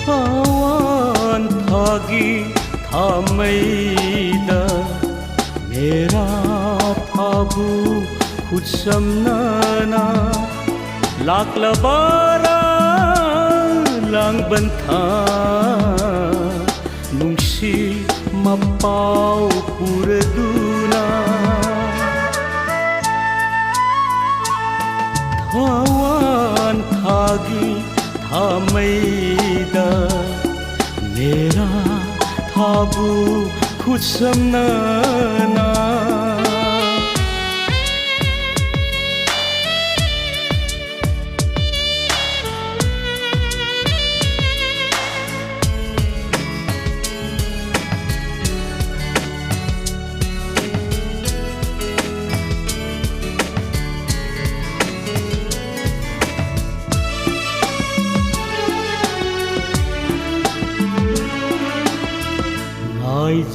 थावान थागी थामैदा मेरा थाबु खुदसमनाना लाक्लबारा लांबंथा नुंसी मपाव पुरदुना थावान थागी थामैदा मेरा थाबु खुदसमनाना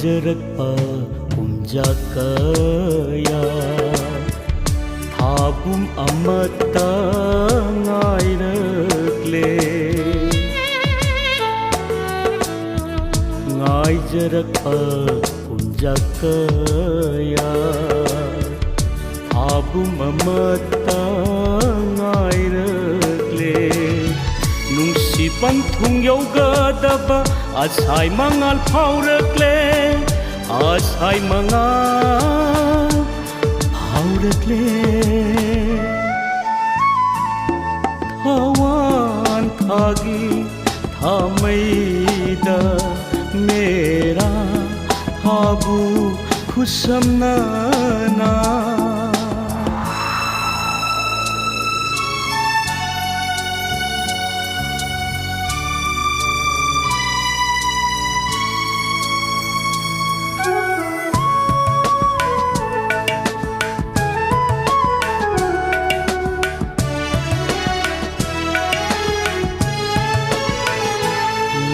जरकpa punjakaya thabum amata ngairakle ngai jarakpa punjakaya thabum amata ngairakle nungsipan thungyaugadaba asai mangal phaurakle asai mangal phaurakle thawan thagi thamaida mera thabu khusamnana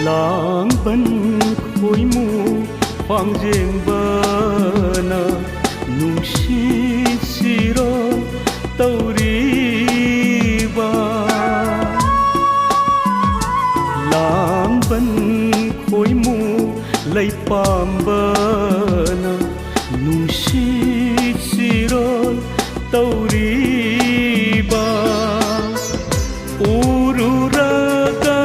lang ban khoi mu phang jeng bana nungsi siro tauri ba lang ban khoi mu lai pam bana nungsi siro tauri ba ururaga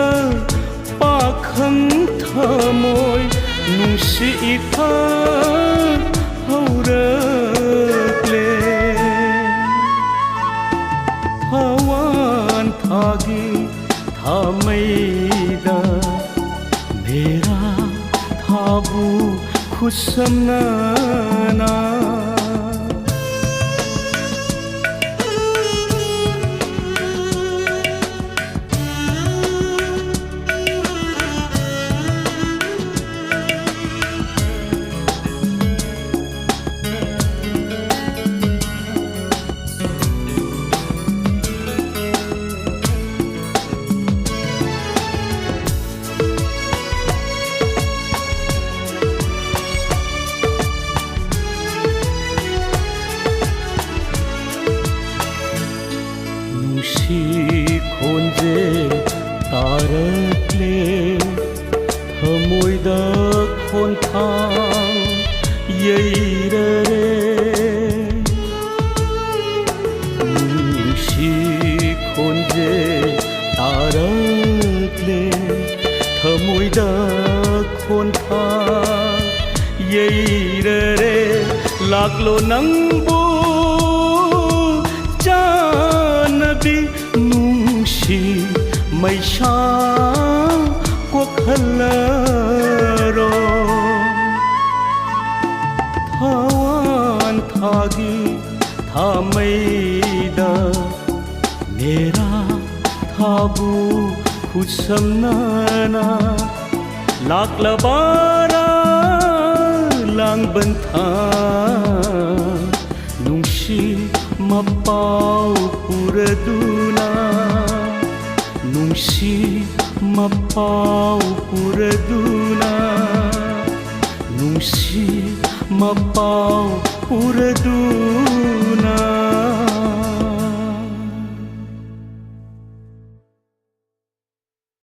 thamoy nungsi itha haurakle thawan thagi thamaida mera thabu khusamnana khonje tarakle thamoida khon thang yeirare nungsi khonje tarakle thamoida khon thang yeirare laklo nangbu janadi nungsi maisha kokhalaro thawan thagi thamaida mera thabu khusamnana laklabara langbantha nungsi mapau puraduna nungsi mapau puraduna nungsi mapau puraduna